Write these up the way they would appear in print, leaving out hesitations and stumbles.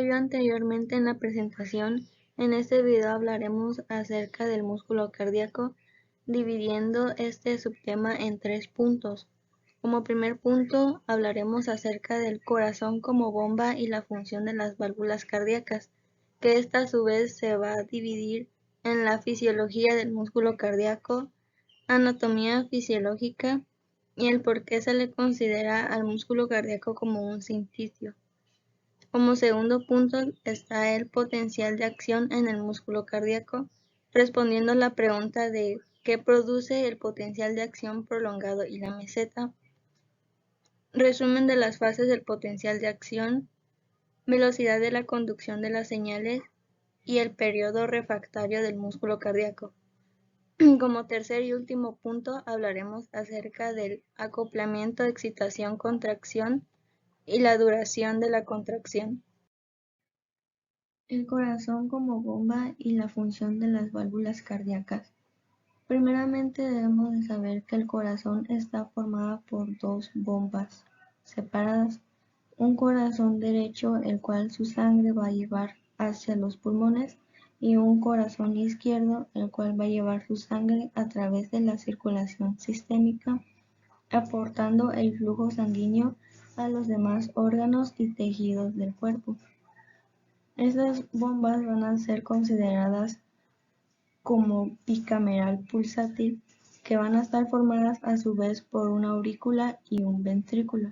se vio anteriormente en la presentación, en este video hablaremos acerca del músculo cardíaco, dividiendo este subtema en 3 puntos. Como primer punto, hablaremos acerca del corazón como bomba y la función de las válvulas cardíacas, que esta a su vez se va a dividir en la fisiología del músculo cardíaco, anatomía fisiológica y el por qué se le considera al músculo cardíaco como un sinsitio. Como segundo punto está el potencial de acción en el músculo cardíaco, respondiendo a la pregunta de ¿qué produce el potencial de acción prolongado y la meseta? Resumen de las fases del potencial de acción, velocidad de la conducción de las señales y el periodo refractario del músculo cardíaco. Como tercer y último punto hablaremos acerca del acoplamiento, excitación, contracción y la duración de la contracción. El corazón como bomba y la función de las válvulas cardíacas. Primeramente debemos de saber que el corazón está formado por 2 bombas separadas. Un corazón derecho, el cual su sangre va a llevar hacia los pulmones, y un corazón izquierdo, el cual va a llevar su sangre a través de la circulación sistémica, aportando el flujo sanguíneo a los demás órganos y tejidos del cuerpo. Estas bombas van a ser consideradas como bicameral pulsátil, que van a estar formadas a su vez por una aurícula y un ventrículo.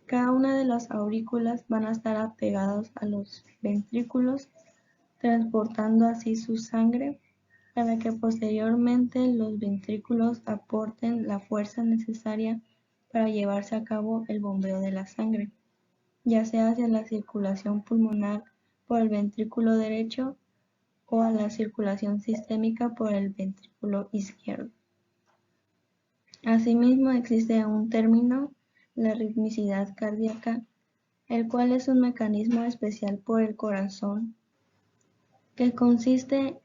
Cada una de las aurículas van a estar apegadas a los ventrículos, transportando así su sangre para que posteriormente los ventrículos aporten la fuerza necesaria para llevarse a cabo el bombeo de la sangre, ya sea hacia la circulación pulmonar por el ventrículo derecho o a la circulación sistémica por el ventrículo izquierdo. Asimismo, existe un término, la ritmicidad cardíaca, el cual es un mecanismo especial por el corazón que consiste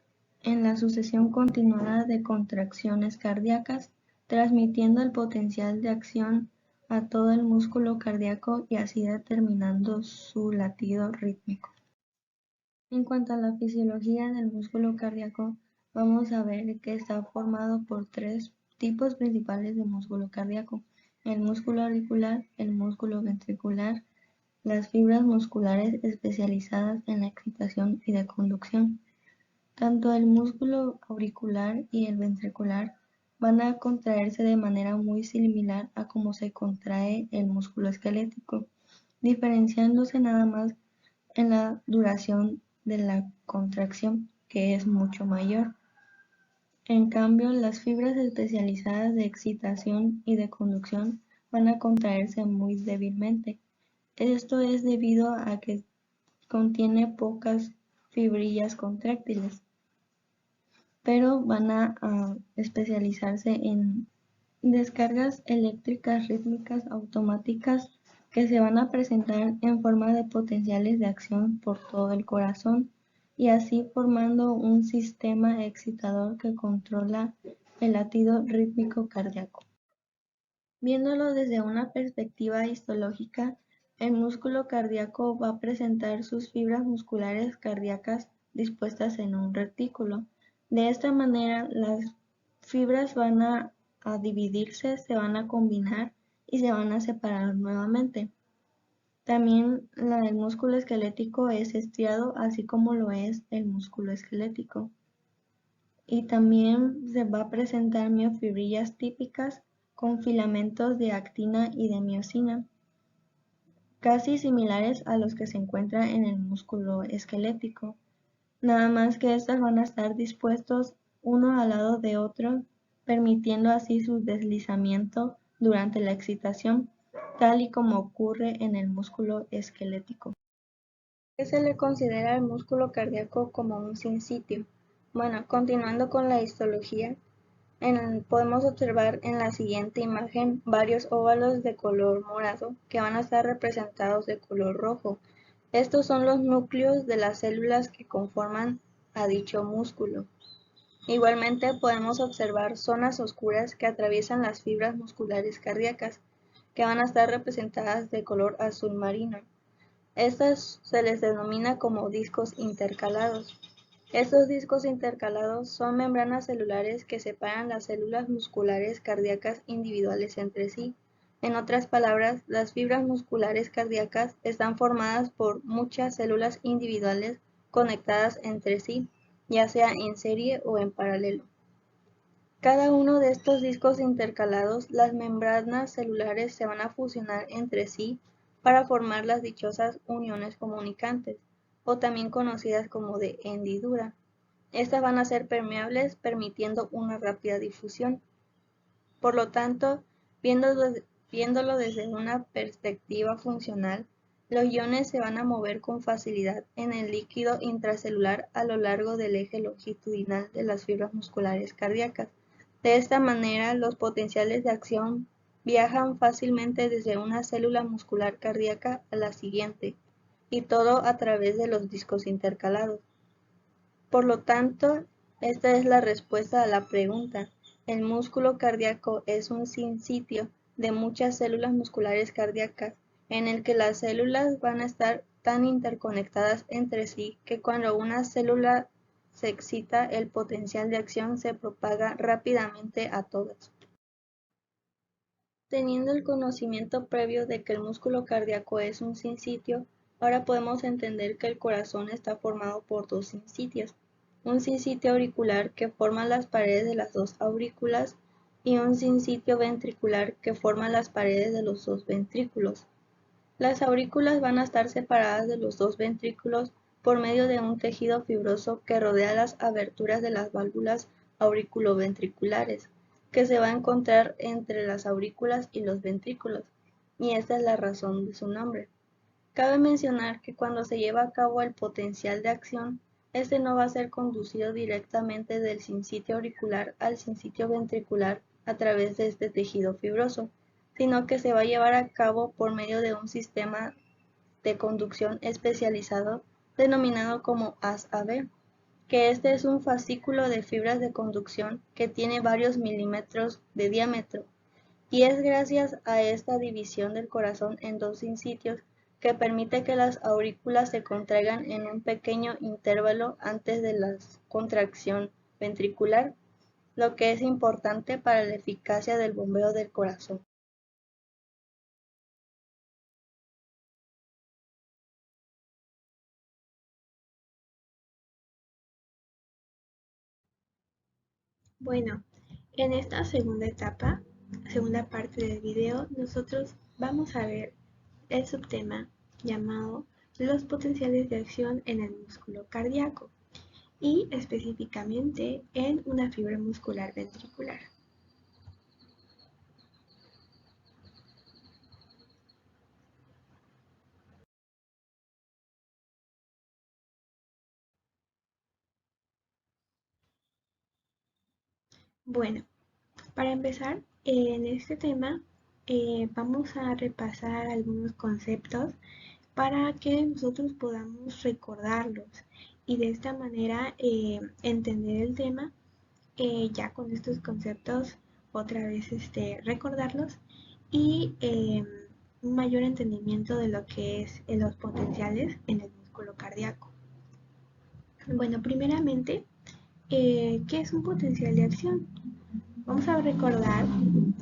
en la sucesión continuada de contracciones cardíacas, transmitiendo el potencial de acción a todo el músculo cardíaco y así determinando su latido rítmico. En cuanto a la fisiología del músculo cardíaco, vamos a ver que está formado por 3 tipos principales de músculo cardíaco: el músculo auricular, el músculo ventricular, las fibras musculares especializadas en la excitación y de conducción. Tanto el músculo auricular y el ventricular van a contraerse de manera muy similar a como se contrae el músculo esquelético, diferenciándose nada más en la duración de la contracción, que es mucho mayor. En cambio, las fibras especializadas de excitación y de conducción van a contraerse muy débilmente. Esto es debido a que contiene pocas fibrillas contráctiles, pero van a especializarse en descargas eléctricas rítmicas automáticas que se van a presentar en forma de potenciales de acción por todo el corazón y así formando un sistema excitador que controla el latido rítmico cardíaco. Viéndolo desde una perspectiva histológica, el músculo cardíaco va a presentar sus fibras musculares cardíacas dispuestas en un retículo. De esta manera, las fibras van a dividirse, se van a combinar y se van a separar nuevamente. También el músculo esquelético es estriado, así como lo es el músculo esquelético. Y también se va a presentar miofibrillas típicas con filamentos de actina y de miosina, casi similares a los que se encuentran en el músculo esquelético, nada más que estas van a estar dispuestos uno al lado de otro, permitiendo así su deslizamiento durante la excitación, tal y como ocurre en el músculo esquelético. ¿Qué se le considera al músculo cardíaco como un sinsitio? Bueno, continuando con la histología, podemos observar en la siguiente imagen varios óvalos de color morado que van a estar representados de color rojo. Estos son los núcleos de las células que conforman a dicho músculo. Igualmente podemos observar zonas oscuras que atraviesan las fibras musculares cardíacas, que van a estar representadas de color azul marino. Estas se les denomina como discos intercalados. Estos discos intercalados son membranas celulares que separan las células musculares cardíacas individuales entre sí. En otras palabras, las fibras musculares cardíacas están formadas por muchas células individuales conectadas entre sí, ya sea en serie o en paralelo. Cada uno de estos discos intercalados, las membranas celulares se van a fusionar entre sí para formar las dichosas uniones comunicantes, o también conocidas como de hendidura. Estas van a ser permeables, permitiendo una rápida difusión. Por lo tanto, viéndolo desde una perspectiva funcional, los iones se van a mover con facilidad en el líquido intracelular a lo largo del eje longitudinal de las fibras musculares cardíacas. De esta manera, los potenciales de acción viajan fácilmente desde una célula muscular cardíaca a la siguiente, y todo a través de los discos intercalados. Por lo tanto, esta es la respuesta a la pregunta: ¿el músculo cardíaco es un sinsitio de muchas células musculares cardíacas, en el que las células van a estar tan interconectadas entre sí que cuando una célula se excita, el potencial de acción se propaga rápidamente a todas? Teniendo el conocimiento previo de que el músculo cardíaco es un sinsitio, ahora podemos entender que el corazón está formado por dos sinsitios: un sinsitio auricular que forma las paredes de las dos aurículas y un sinsitio ventricular que forma las paredes de los dos ventrículos. Las aurículas van a estar separadas de los dos ventrículos por medio de un tejido fibroso que rodea las aberturas de las válvulas auriculoventriculares, que se va a encontrar entre las aurículas y los ventrículos, y esta es la razón de su nombre. Cabe mencionar que cuando se lleva a cabo el potencial de acción, este no va a ser conducido directamente del sinsitio auricular al sinsitio ventricular a través de este tejido fibroso, sino que se va a llevar a cabo por medio de un sistema de conducción especializado denominado como haz-a-ver, que este es un fascículo de fibras de conducción que tiene varios milímetros de diámetro, y es gracias a esta división del corazón en dos sinsitios que permite que las aurículas se contraigan en un pequeño intervalo antes de la contracción ventricular, lo que es importante para la eficacia del bombeo del corazón. Bueno, en esta segunda etapa, segunda parte del video, nosotros vamos a ver el subtema llamado los potenciales de acción en el músculo cardíaco y específicamente en una fibra muscular ventricular. Bueno, para empezar, en este tema vamos a repasar algunos conceptos para que nosotros podamos recordarlos y de esta manera entender el tema ya con estos conceptos otra vez recordarlos y un mayor entendimiento de lo que es los potenciales en el músculo cardíaco. Bueno, primeramente, ¿qué es un potencial de acción? Vamos a recordar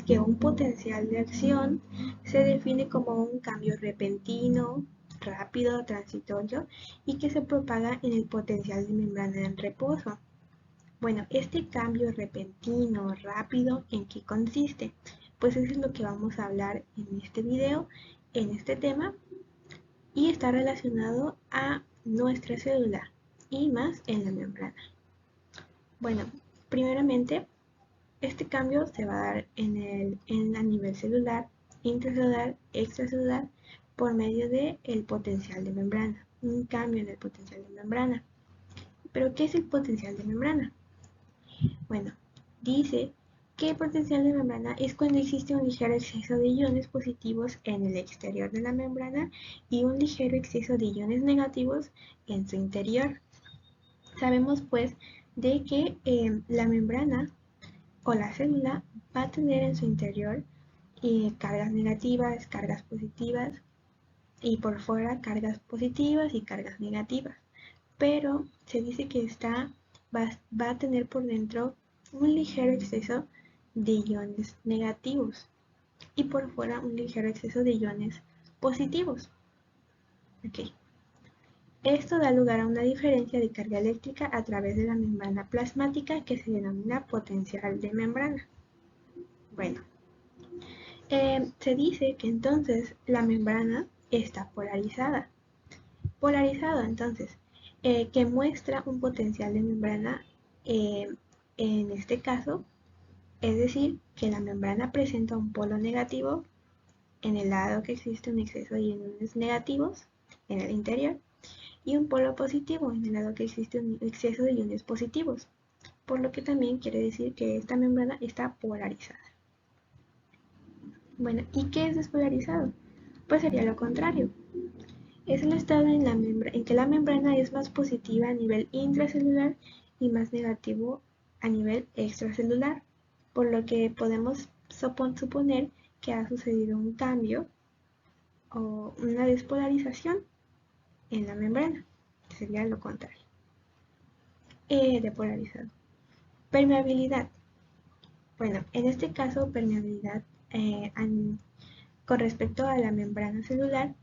que un potencial de acción se define como un cambio repentino, rápido, transitorio y que se propaga en el potencial de membrana en reposo. Bueno, este cambio repentino, rápido, ¿en qué consiste? Pues eso es lo que vamos a hablar en este video, en este tema, y está relacionado a nuestra célula y más en la membrana. Bueno, primeramente, este cambio se va a dar a nivel celular, intracelular, extracelular, por medio del potencial de membrana, un cambio en el potencial de membrana. ¿Pero qué es el potencial de membrana? Bueno, dice que el potencial de membrana es cuando existe un ligero exceso de iones positivos en el exterior de la membrana y un ligero exceso de iones negativos en su interior. Sabemos pues de que la membrana o la célula va a tener en su interior cargas negativas, cargas positivas, y por fuera cargas positivas y cargas negativas. Pero se dice que va a tener por dentro un ligero exceso de iones negativos y por fuera un ligero exceso de iones positivos. Okay. Esto da lugar a una diferencia de carga eléctrica a través de la membrana plasmática que se denomina potencial de membrana. Bueno, se dice que entonces la membrana está polarizada. Polarizado entonces, que muestra un potencial de membrana en este caso, es decir, que la membrana presenta un polo negativo en el lado que existe un exceso de iones negativos en el interior y un polo positivo en el lado que existe un exceso de iones positivos, por lo que también quiere decir que esta membrana está polarizada. Bueno, ¿y qué es despolarizado? Pues sería lo contrario. Es el estado en que la membrana es más positiva a nivel intracelular y más negativo a nivel extracelular, por lo que podemos suponer que ha sucedido un cambio o una despolarización en la membrana, que sería lo contrario. Depolarizado. Permeabilidad. Bueno, en este caso, permeabilidad con respecto a la membrana celular,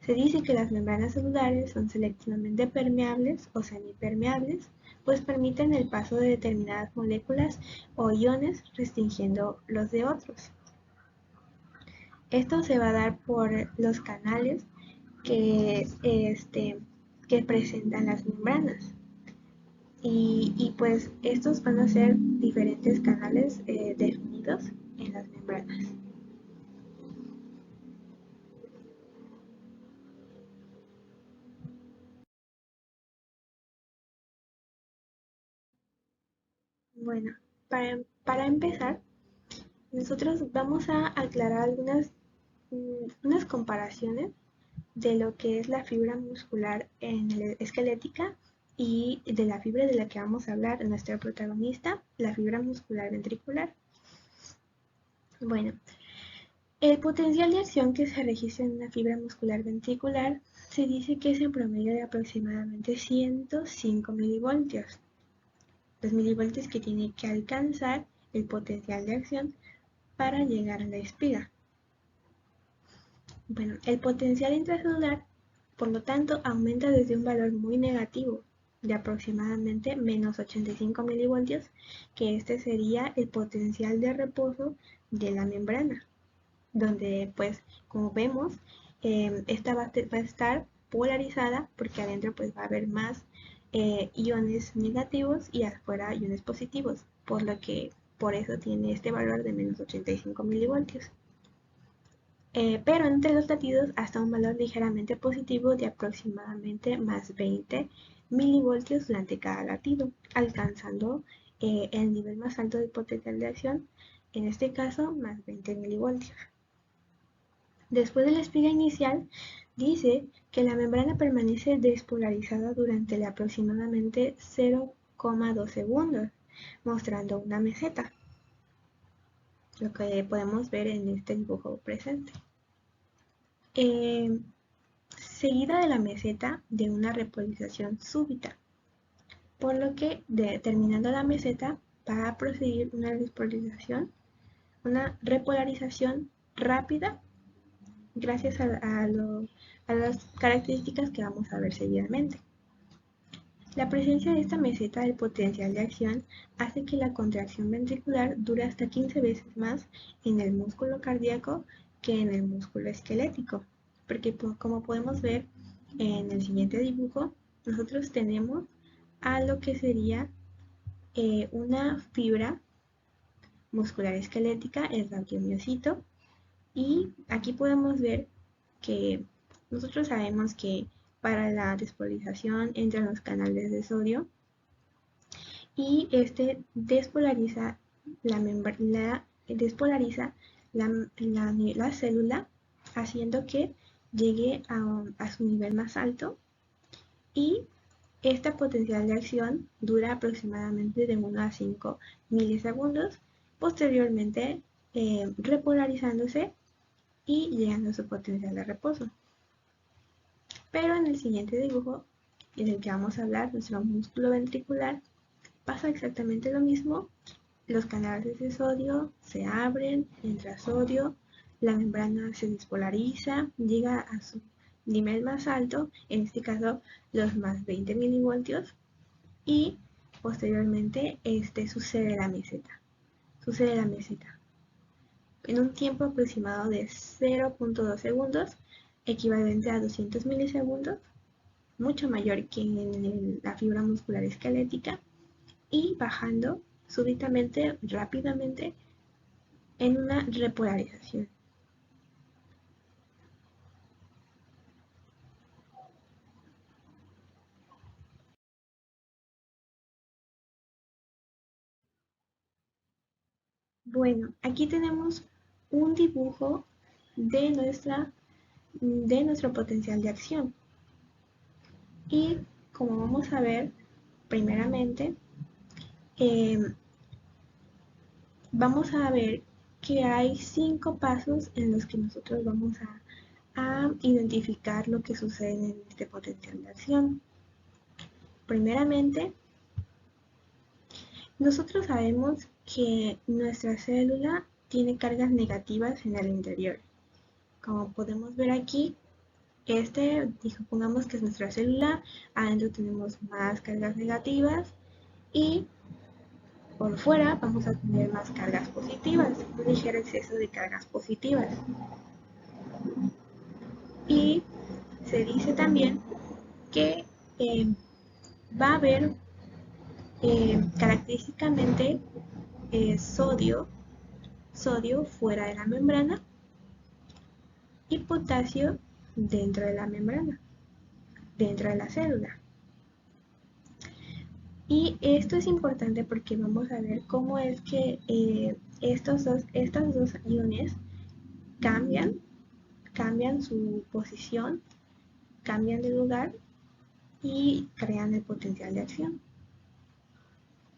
se dice que las membranas celulares son selectivamente permeables o semipermeables, pues permiten el paso de determinadas moléculas o iones restringiendo los de otros. Esto se va a dar por los canales que presentan las membranas. Y pues estos van a ser diferentes canales definidos en las membranas. Bueno, para empezar, nosotros vamos a aclarar unas comparaciones de lo que es la fibra muscular esquelética y de la fibra de la que vamos a hablar, nuestra protagonista, la fibra muscular ventricular. Bueno, el potencial de acción que se registra en una fibra muscular ventricular se dice que es en promedio de aproximadamente 105 milivoltios. Los milivoltios que tiene que alcanzar el potencial de acción para llegar a la espiga. Bueno, el potencial intracelular, por lo tanto, aumenta desde un valor muy negativo de aproximadamente menos 85 milivoltios, que este sería el potencial de reposo de la membrana, donde pues como vemos, esta va a estar polarizada porque adentro pues va a haber más iones negativos y afuera iones positivos, por lo que por eso tiene este valor de menos 85 milivoltios. Pero entre los latidos hasta un valor ligeramente positivo de aproximadamente más 20 milivoltios durante cada latido, alcanzando el nivel más alto del potencial de acción, en este caso más 20 milivoltios. Después de la espiga inicial, dice que la membrana permanece despolarizada durante aproximadamente 0,2 segundos, mostrando una meseta, lo que podemos ver en este dibujo presente. Seguida de la meseta de una repolarización súbita, por lo que terminando la meseta va a proseguir una repolarización rápida gracias a las características que vamos a ver seguidamente. La presencia de esta meseta del potencial de acción hace que la contracción ventricular dure hasta 15 veces más en el músculo cardíaco que en el músculo esquelético, porque como podemos ver en el siguiente dibujo, nosotros tenemos a lo que sería una fibra muscular esquelética, el radiomiocito, y aquí podemos ver que nosotros sabemos que para la despolarización entran los canales de sodio y este despolariza la célula, haciendo que llegue a su nivel más alto, y esta potencial de acción dura aproximadamente de 1 a 5 milisegundos, posteriormente repolarizándose y llegando a su potencial de reposo. Pero en el siguiente dibujo, en el que vamos a hablar, nuestro músculo ventricular, pasa exactamente lo mismo. Los canales de sodio se abren, entra sodio, la membrana se despolariza, llega a su nivel más alto, en este caso los más 20 milivoltios, y posteriormente sucede la meseta. Sucede la meseta en un tiempo aproximado de 0.2 segundos, equivalente a 200 milisegundos, mucho mayor que en la fibra muscular esquelética, y bajando súbitamente, rápidamente, en una repolarización. Bueno, aquí tenemos un dibujo de, de nuestro potencial de acción. Y como vamos a ver, primeramente, eh, vamos a ver que hay 5 pasos en los que nosotros vamos a identificar lo que sucede en este potencial de acción. Primeramente, nosotros sabemos que nuestra célula tiene cargas negativas en el interior. Como podemos ver aquí, pongamos que es nuestra célula, adentro tenemos más cargas negativas y por fuera vamos a tener más cargas positivas, un ligero exceso de cargas positivas. Y se dice también que va a haber característicamente sodio fuera de la membrana y potasio dentro de la membrana, dentro de la célula. Y esto es importante porque vamos a ver cómo es que estas dos iones cambian su posición, cambian de lugar y crean el potencial de acción.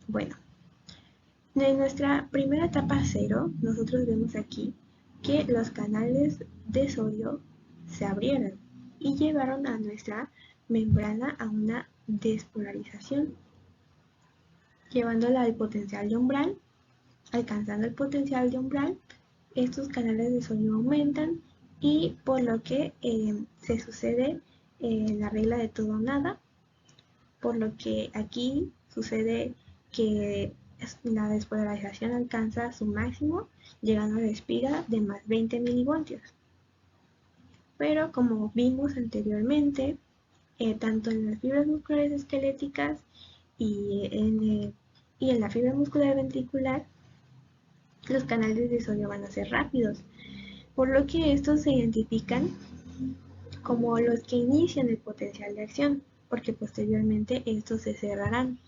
Bueno, en nuestra primera etapa 0, nosotros vemos aquí que los canales de sodio se abrieron y llevaron a nuestra membrana a una despolarización, llevándola al potencial de umbral. Alcanzando el potencial de umbral, estos canales de sodio aumentan y por lo que se sucede la regla de todo o nada, por lo que aquí sucede que la despolarización alcanza su máximo, llegando a la espiga de más 20 milivoltios. Pero como vimos anteriormente, tanto en las fibras musculares esqueléticas y en la fibra muscular ventricular, los canales de sodio van a ser rápidos, por lo que estos se identifican como los que inician el potencial de acción, porque posteriormente estos se cerrarán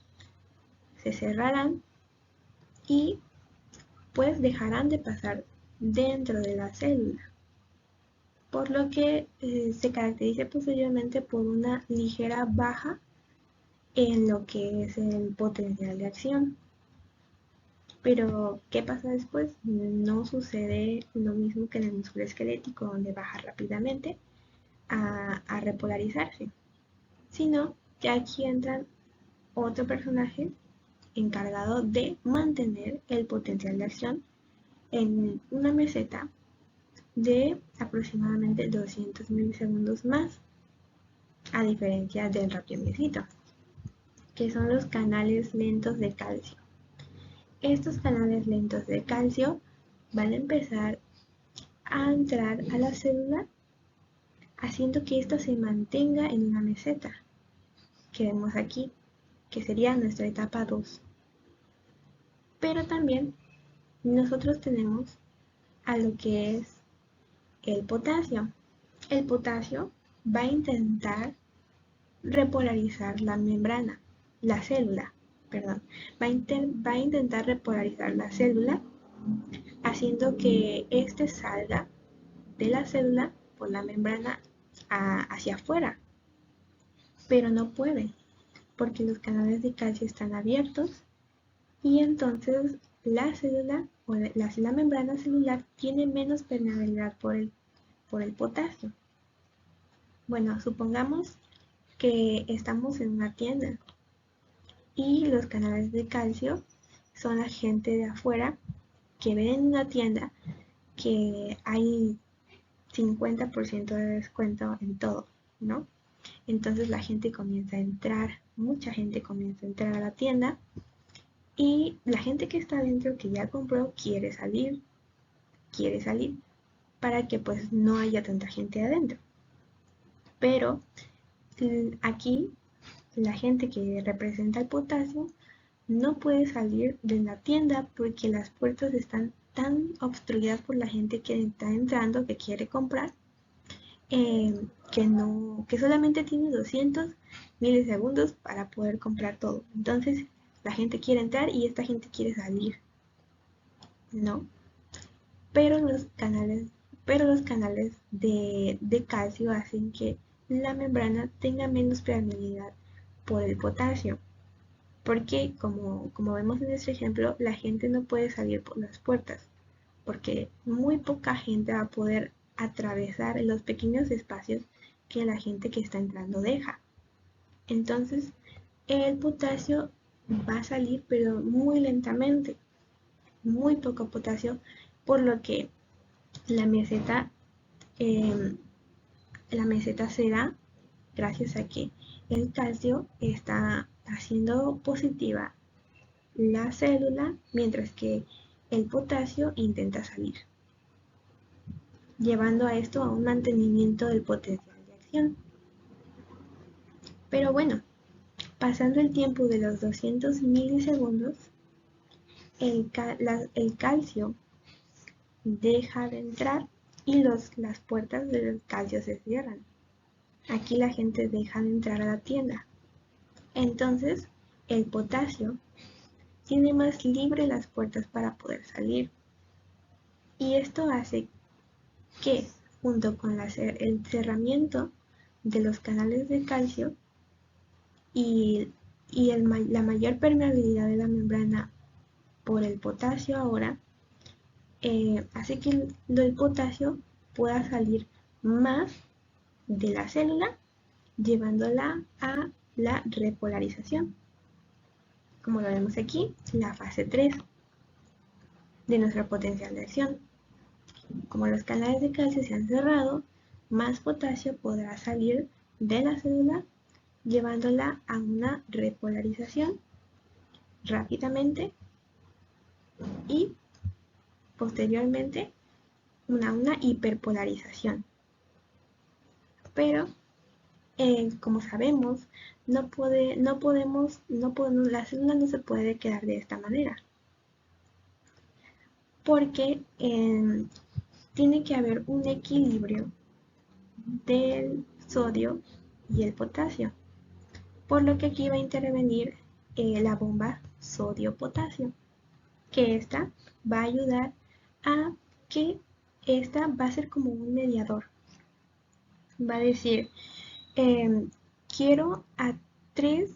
y pues dejarán de pasar dentro de la célula, por lo que se caracteriza posteriormente por una ligera baja en lo que es el potencial de acción. Pero, ¿qué pasa después? No sucede lo mismo que en el músculo esquelético, donde baja rápidamente a repolarizarse, sino que aquí entran otro personaje encargado de mantener el potencial de acción en una meseta de aproximadamente 200 milisegundos más, a diferencia del rapiomiocito, que son los canales lentos de calcio. Estos canales lentos de calcio van a empezar a entrar a la célula, haciendo que ésta se mantenga en una meseta, que vemos aquí, que sería nuestra etapa 2. Pero también nosotros tenemos a lo que es el potasio. El potasio va a intentar repolarizar la membrana, la célula, perdón, va a intentar repolarizar la célula, haciendo que éste salga de la célula por la membrana hacia afuera, pero no puede, porque los canales de calcio están abiertos y entonces la célula o la membrana celular tiene menos permeabilidad por el potasio. Bueno, supongamos que estamos en una tienda y los canales de calcio son la gente de afuera que ven en una tienda que hay 50% de descuento en todo, ¿no? Entonces la gente comienza a entrar, mucha gente comienza a entrar a la tienda y la gente que está adentro, que ya compró, quiere salir para que pues no haya tanta gente adentro. Pero aquí la gente que representa el potasio no puede salir de la tienda porque las puertas están tan obstruidas por la gente que está entrando, que quiere comprar, que solamente tiene 200 milisegundos para poder comprar todo. Entonces la gente quiere entrar y esta gente quiere salir, ¿no? Pero los canales de calcio hacen que la membrana tenga menos permeabilidad por el potasio. Porque como vemos en este ejemplo, la gente no puede salir por las puertas, porque muy poca gente va a poder atravesar los pequeños espacios que la gente que está entrando deja. Entonces, el potasio va a salir, pero muy lentamente, muy poco potasio, por lo que la meseta, eh, la meseta será gracias a que el calcio está haciendo positiva la célula, mientras que el potasio intenta salir, llevando a esto a un mantenimiento del potencial de acción. Pero bueno, pasando el tiempo de los 200 milisegundos, el calcio deja de entrar y las puertas del calcio se cierran. Aquí la gente deja de entrar a la tienda. Entonces, el potasio tiene más libre las puertas para poder salir. Y esto hace que, junto con el cerramiento de los canales de calcio y, la mayor permeabilidad de la membrana por el potasio ahora, hace que el potasio pueda salir más de la célula, llevándola a la repolarización. Como lo vemos aquí, la fase 3 de nuestra potencial de acción. Como los canales de calcio se han cerrado, más potasio podrá salir de la célula, llevándola a una repolarización rápidamente y posteriormente una hiperpolarización. Pero como sabemos, la célula no se puede quedar de esta manera, porque tiene que haber un equilibrio del sodio y el potasio, por lo que aquí va a intervenir la bomba sodio-potasio, que esta va a ayudar a que esta va a ser como un mediador. Va a decir, quiero a 3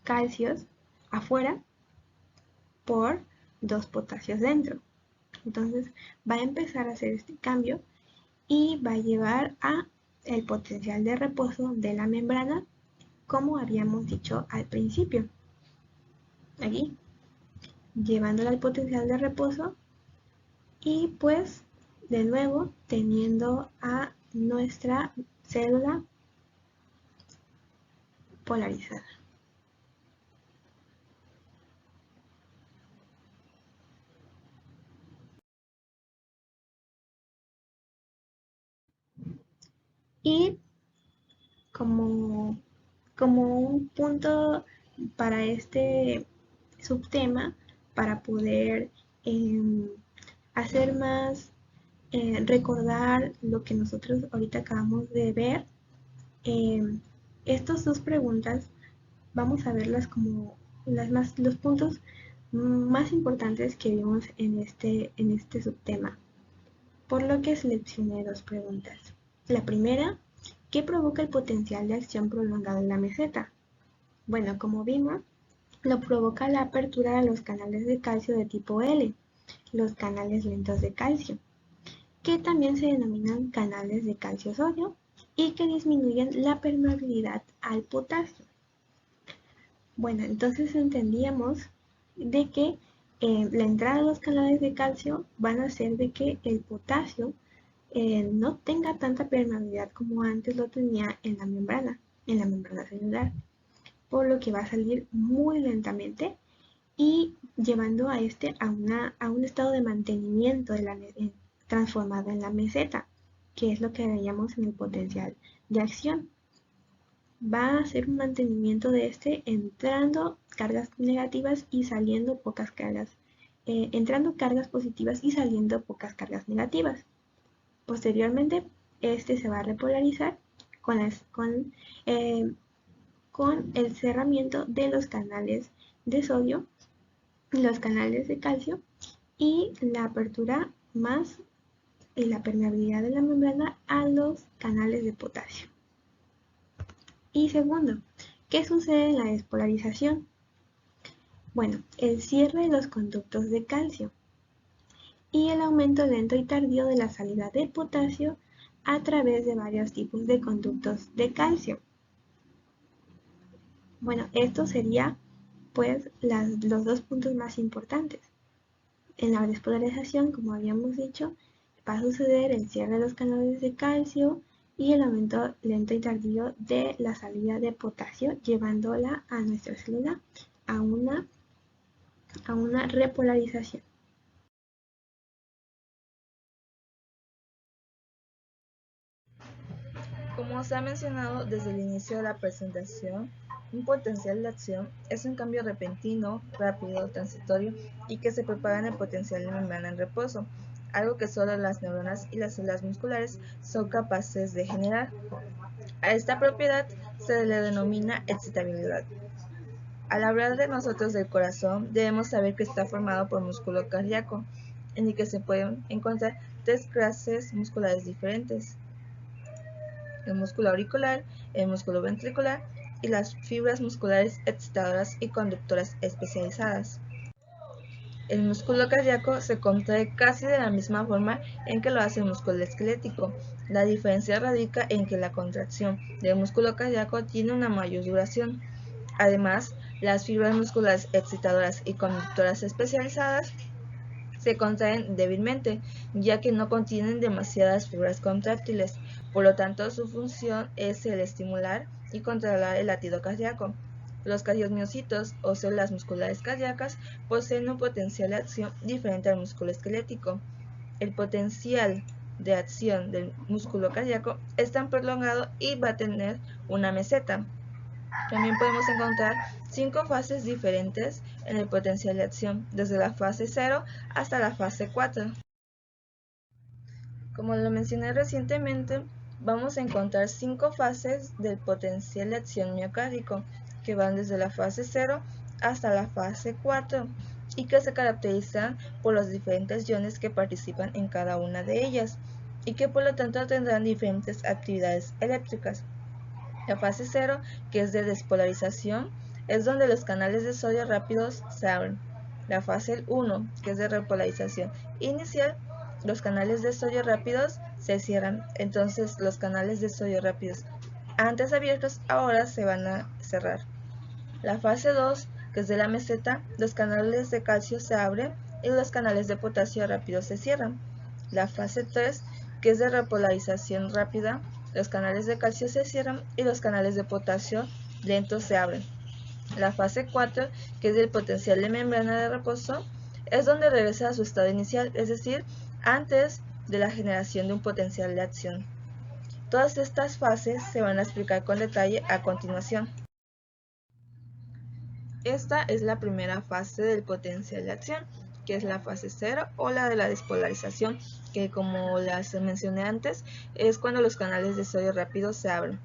calcios afuera por 2 potasios dentro. Entonces va a empezar a hacer este cambio y va a llevar a el potencial de reposo de la membrana, como habíamos dicho al principio. Aquí, llevándola al potencial de reposo y pues de nuevo teniendo a nuestra célula polarizada. Y como, como un punto para este subtema, para poder hacer más, recordar lo que nosotros ahorita acabamos de ver, estas dos preguntas vamos a verlas como los puntos más importantes que vimos en este subtema, por lo que seleccioné dos preguntas. La primera, ¿qué provoca el potencial de acción prolongado en la meseta? Bueno, como vimos, lo provoca la apertura de los canales de calcio de tipo L, los canales lentos de calcio, que también se denominan canales de calcio-sodio y que disminuyan la permeabilidad al potasio. Bueno, entonces entendíamos de que la entrada de los canales de calcio van a hacer de que el potasio no tenga tanta permeabilidad como antes lo tenía en la membrana celular, por lo que va a salir muy lentamente y llevando a a un estado de mantenimiento transformado en la meseta, que es lo que veíamos en el potencial de acción. Va a hacer un mantenimiento de entrando cargas negativas y saliendo pocas cargas, entrando cargas positivas y saliendo pocas cargas negativas. Posteriormente, se va a repolarizar con el cerramiento de los canales de sodio, los canales de calcio y la apertura más la permeabilidad de la membrana a los canales de potasio. Y segundo, ¿qué sucede en la despolarización? Bueno, el cierre de los conductos de calcio y el aumento lento y tardío de la salida de potasio a través de varios tipos de conductos de calcio. Bueno, esto sería pues los dos puntos más importantes. En la despolarización, como habíamos dicho, va a suceder el cierre de los canales de calcio y el aumento lento y tardío de la salida de potasio, llevándola a nuestra célula a una repolarización. Como se ha mencionado desde el inicio de la presentación, un potencial de acción es un cambio repentino, rápido, transitorio y que se propaga en el potencial de membrana en reposo, algo que solo las neuronas y las células musculares son capaces de generar. A esta propiedad se le denomina excitabilidad. Al hablar de nosotros del corazón, debemos saber que está formado por músculo cardíaco, en el que se pueden encontrar tres clases musculares diferentes: el músculo auricular, el músculo ventricular y las fibras musculares excitadoras y conductoras especializadas. El músculo cardíaco se contrae casi de la misma forma en que lo hace el músculo esquelético. La diferencia radica en que la contracción del músculo cardíaco tiene una mayor duración. Además, las fibras musculares excitadoras y conductoras especializadas se contraen débilmente, ya que no contienen demasiadas fibras contráctiles. Por lo tanto, su función es el estimular y controlar el latido cardíaco. Los cardiomiocitos o células musculares cardíacas poseen un potencial de acción diferente al músculo esquelético. El potencial de acción del músculo cardíaco es tan prolongado y va a tener una meseta. También podemos encontrar 5 fases diferentes en el potencial de acción, desde la fase 0 hasta la fase 4. Como lo mencioné recientemente, vamos a encontrar 5 fases del potencial de acción miocárdico, que van desde la fase 0 hasta la fase 4 y que se caracterizan por los diferentes iones que participan en cada una de ellas y que por lo tanto tendrán diferentes actividades eléctricas. La fase 0, que es de despolarización, es donde los canales de sodio rápidos se abren. La fase 1, que es de repolarización inicial, los canales de sodio rápidos se cierran. Entonces los canales de sodio rápidos antes abiertos ahora se van a cerrar. La fase 2, que es de la meseta, los canales de calcio se abren y los canales de potasio rápido se cierran. La fase 3, que es de repolarización rápida, los canales de calcio se cierran y los canales de potasio lento se abren. La fase 4, que es del potencial de membrana de reposo, es donde regresa a su estado inicial, es decir, antes de la generación de un potencial de acción. Todas estas fases se van a explicar con detalle a continuación. Esta es la primera fase del potencial de acción, que es la fase 0 o la de la despolarización, que como las mencioné antes, es cuando los canales de sodio rápido se abren.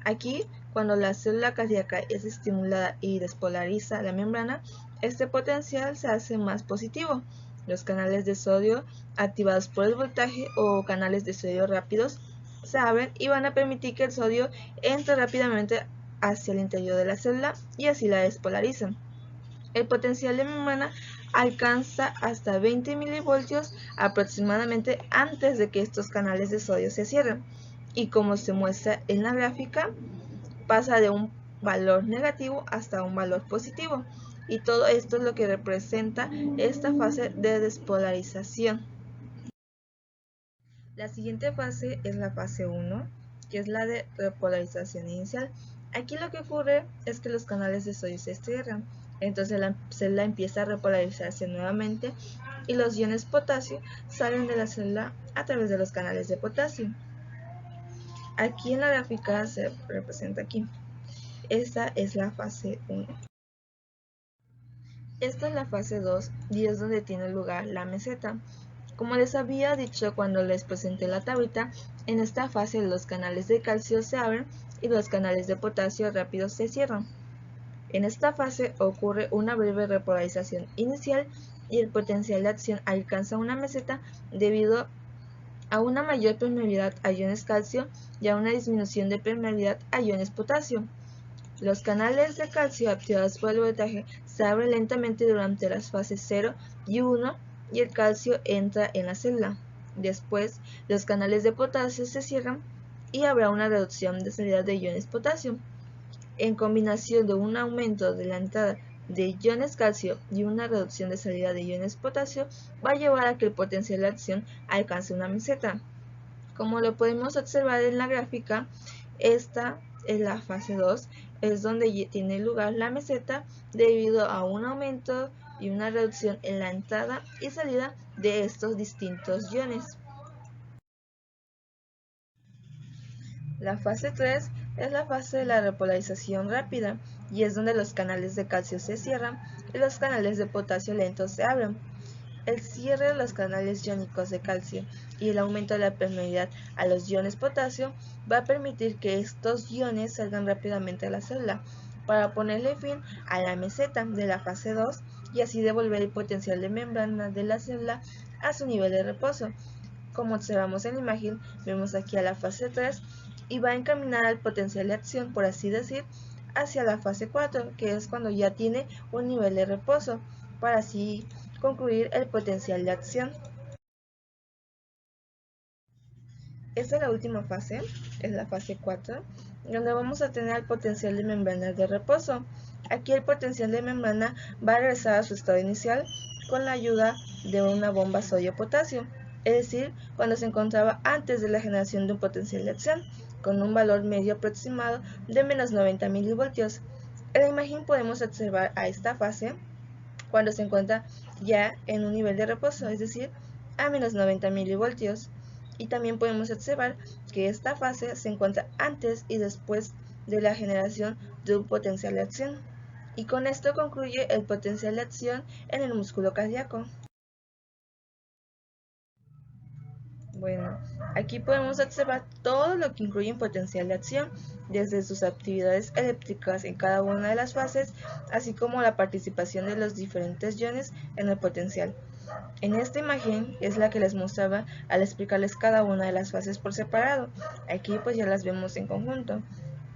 Aquí, cuando la célula cardíaca es estimulada y despolariza la membrana, este potencial se hace más positivo. Los canales de sodio activados por el voltaje o canales de sodio rápidos se abren y van a permitir que el sodio entre rápidamente hacia el interior de la célula y así la despolarizan. El potencial de membrana alcanza hasta 20 milivoltios aproximadamente antes de que estos canales de sodio se cierren. y como se muestra en la gráfica, pasa de un valor negativo hasta un valor positivo. Y todo esto es lo que representa esta fase de despolarización. La siguiente fase es la fase 1, que es la de repolarización inicial. Aquí lo que ocurre es que los canales de sodio se cierran, entonces la célula empieza a repolarizarse nuevamente y los iones potasio salen de la célula a través de los canales de potasio. Aquí en la gráfica se representa aquí. Esta es la fase 1. Esta es la fase 2 y es donde tiene lugar la meseta. Como les había dicho cuando les presenté la tablita, en esta fase los canales de calcio se abren y los canales de potasio rápido se cierran. En esta fase ocurre una breve repolarización inicial y el potencial de acción alcanza una meseta debido a una mayor permeabilidad a iones calcio y a una disminución de permeabilidad a iones potasio. Los canales de calcio activados por el voltaje se abren lentamente durante las fases 0 y 1 y el calcio entra en la célula. Después, los canales de potasio se cierran y habrá una reducción de salida de iones potasio. En combinación de un aumento de la entrada de iones calcio y una reducción de salida de iones potasio, va a llevar a que el potencial de acción alcance una meseta. Como lo podemos observar en la gráfica, esta es la fase 2, es donde tiene lugar la meseta debido a un aumento y una reducción en la entrada y salida de estos distintos iones. La fase 3 es la fase de la repolarización rápida y es donde los canales de calcio se cierran y los canales de potasio lentos se abren. El cierre de los canales iónicos de calcio y el aumento de la permeabilidad a los iones potasio va a permitir que estos iones salgan rápidamente a la célula para ponerle fin a la meseta de la fase 2 y así devolver el potencial de membrana de la célula a su nivel de reposo. Como observamos en la imagen, vemos aquí a la fase 3 y va a encaminar al potencial de acción, por así decir, hacia la fase 4, que es cuando ya tiene un nivel de reposo, para así concluir el potencial de acción. Esta es la última fase, es la fase 4, donde vamos a tener el potencial de membrana de reposo. Aquí el potencial de membrana va a regresar a su estado inicial con la ayuda de una bomba sodio-potasio, es decir, cuando se encontraba antes de la generación de un potencial de acción, con un valor medio aproximado de menos 90 milivoltios. En la imagen podemos observar a esta fase cuando se encuentra ya en un nivel de reposo, es decir, a menos 90 milivoltios. Y también podemos observar que esta fase se encuentra antes y después de la generación de un potencial de acción. Y con esto concluye el potencial de acción en el músculo cardíaco. Bueno, aquí podemos observar todo lo que incluye un potencial de acción, desde sus actividades eléctricas en cada una de las fases, así como la participación de los diferentes iones en el potencial. En esta imagen es la que les mostraba al explicarles cada una de las fases por separado. Aquí pues ya las vemos en conjunto.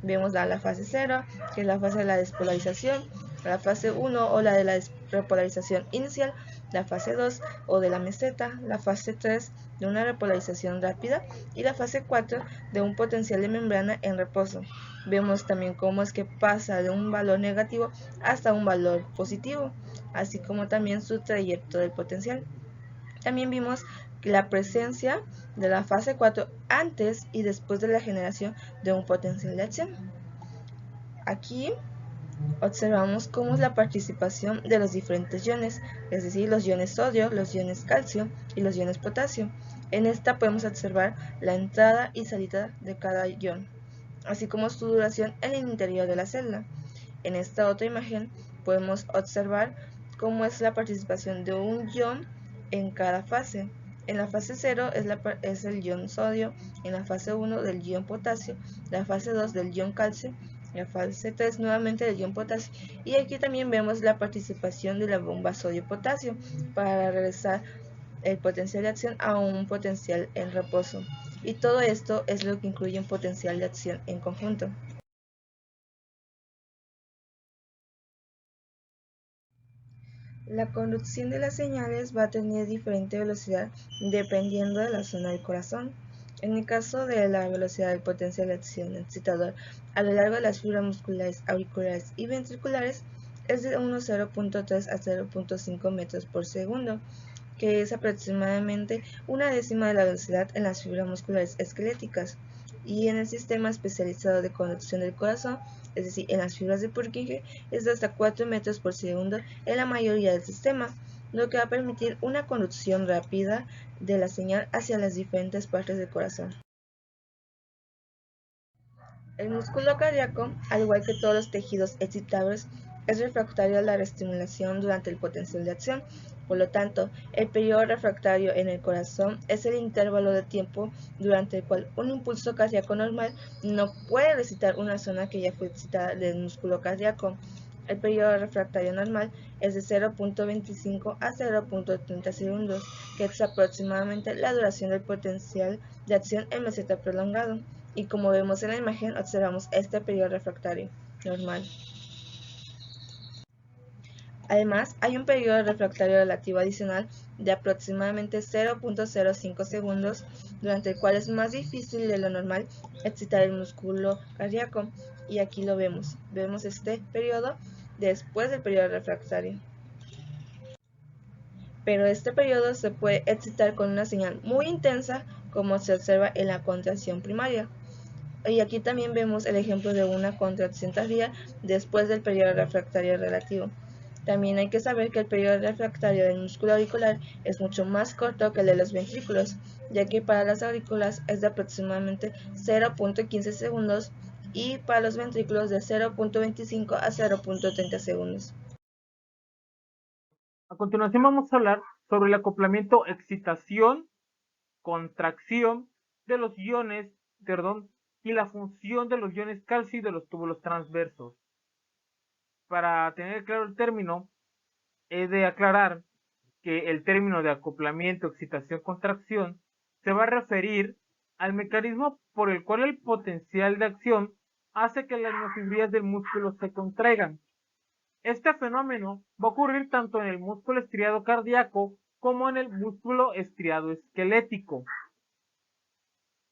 Vemos la fase 0, que es la fase de la despolarización, la fase 1 o la de la repolarización inicial, la fase 2 o de la meseta, la fase 3 de una repolarización rápida y la fase 4 de un potencial de membrana en reposo. Vemos también cómo es que pasa de un valor negativo hasta un valor positivo, así como también su trayecto del potencial. También vimos la presencia de la fase 4 antes y después de la generación de un potencial de acción. Aquí observamos cómo es la participación de los diferentes iones, es decir, los iones sodio, los iones calcio y los iones potasio. En esta podemos observar la entrada y salida de cada ion, así como su duración en el interior de la célula. En esta otra imagen podemos observar cómo es la participación de un ion en cada fase. En la fase 0 es el ion sodio, en la fase 1 del ion potasio, la fase 2 del ion calcio, la fase 3 nuevamente del ion potasio, y aquí también vemos la participación de la bomba sodio-potasio para regresar el potencial de acción a un potencial en reposo. Y todo esto es lo que incluye un potencial de acción en conjunto. La conducción de las señales va a tener diferente velocidad dependiendo de la zona del corazón. En el caso de la velocidad del potencial de acción excitador a lo largo de las fibras musculares auriculares y ventriculares es de unos 0.3 a 0.5 metros por segundo, que es aproximadamente una décima de la velocidad en las fibras musculares esqueléticas, y en el sistema especializado de conducción del corazón, es decir, en las fibras de Purkinje, es de hasta 4 metros por segundo en la mayoría del sistema, lo que va a permitir una conducción rápida de la señal hacia las diferentes partes del corazón. El músculo cardíaco, al igual que todos los tejidos excitables, es refractario a la reestimulación durante el potencial de acción. Por lo tanto, el periodo refractario en el corazón es el intervalo de tiempo durante el cual un impulso cardíaco normal no puede excitar una zona que ya fue excitada del músculo cardíaco. El periodo refractario normal es de 0.25 a 0.30 segundos, que es aproximadamente la duración del potencial de acción en meseta prolongado. Y como vemos en la imagen, observamos este periodo refractario normal. Además, hay un periodo refractario relativo adicional de aproximadamente 0.05 segundos, durante el cual es más difícil de lo normal excitar el músculo cardíaco. Y aquí lo vemos. Vemos este periodo después del periodo refractario. Pero este periodo se puede excitar con una señal muy intensa, como se observa en la contracción primaria. Y aquí también vemos el ejemplo de una contracción tardía después del periodo refractario relativo. También hay que saber que el periodo refractario del músculo auricular es mucho más corto que el de los ventrículos, ya que para las aurículas es de aproximadamente 0.15 segundos y para los ventrículos de 0.25 a 0.30 segundos. A continuación vamos a hablar sobre el acoplamiento excitación-contracción de los iones, y la función de los iones calcio y de los túbulos transversos. Para tener claro el término, he de aclarar que el término de acoplamiento, excitación, contracción se va a referir al mecanismo por el cual el potencial de acción hace que las miofibrillas del músculo se contraigan. Este fenómeno va a ocurrir tanto en el músculo estriado cardíaco como en el músculo estriado esquelético.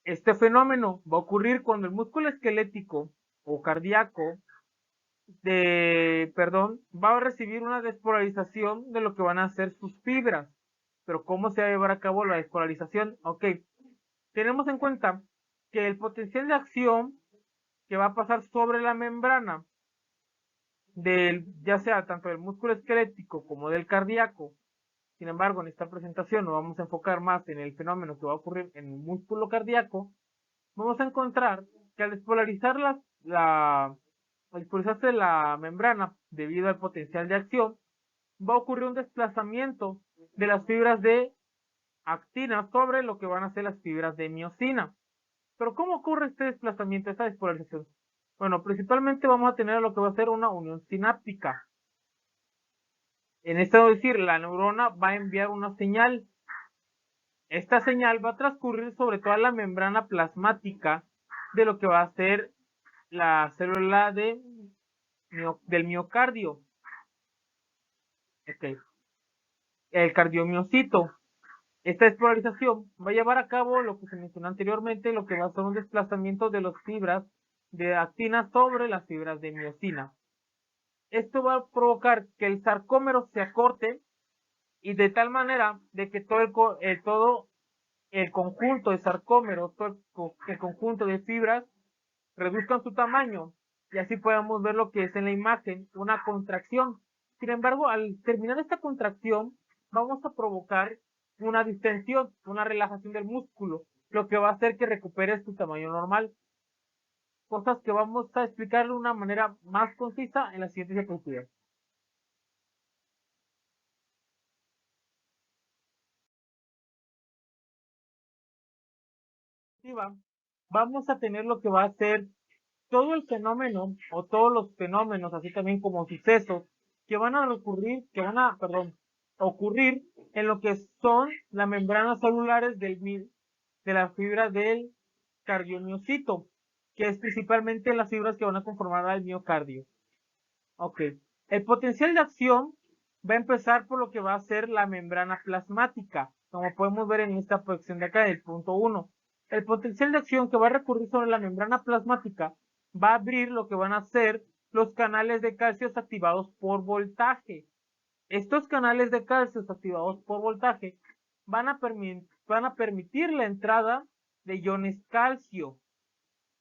Este fenómeno va a ocurrir cuando el músculo esquelético o cardíaco va a recibir una despolarización de lo que van a ser sus fibras. Pero ¿cómo se va a llevar a cabo la despolarización? Ok, tenemos en cuenta que el potencial de acción que va a pasar sobre la membrana ya sea tanto del músculo esquelético como del cardíaco. Sin embargo, en esta presentación nos vamos a enfocar más en el fenómeno que va a ocurrir en el músculo cardíaco. Vamos a encontrar que al despolarizarse la membrana debido al potencial de acción, va a ocurrir un desplazamiento de las fibras de actina sobre lo que van a ser las fibras de miosina. Pero ¿cómo ocurre este desplazamiento, esta despolarización? Bueno, principalmente vamos a tener lo que va a ser una unión sináptica. En esto es decir, la neurona va a enviar una señal. Esta señal va a transcurrir sobre toda la membrana plasmática de lo que va a ser la célula del miocardio. Okay. El cardiomiocito. Esta despolarización va a llevar a cabo lo que se mencionó anteriormente, lo que va a ser un desplazamiento de las fibras de actina sobre las fibras de miosina. Esto va a provocar que el sarcómero se acorte y de tal manera de que todo el conjunto de sarcómeros, todo el conjunto de fibras reduzcan su tamaño y así podemos ver lo que es en la imagen, una contracción. Sin embargo, al terminar esta contracción, vamos a provocar una distensión, una relajación del músculo, lo que va a hacer que recupere su tamaño normal. Cosas que vamos a explicar de una manera más concisa en la siguiente diapositiva. Vamos a tener lo que va a ser todo el fenómeno o todos los fenómenos, así también como sucesos que van a ocurrir, ocurrir en lo que son las membranas celulares de la fibra del cardiomiocito, que es principalmente las fibras que van a conformar al miocardio. Ok, el potencial de acción va a empezar por lo que va a ser la membrana plasmática, como podemos ver en esta proyección de acá, del punto 1. El potencial de acción que va a recurrir sobre la membrana plasmática va a abrir lo que van a ser los canales de calcio activados por voltaje. Estos canales de calcio activados por voltaje van a permitir la entrada de iones calcio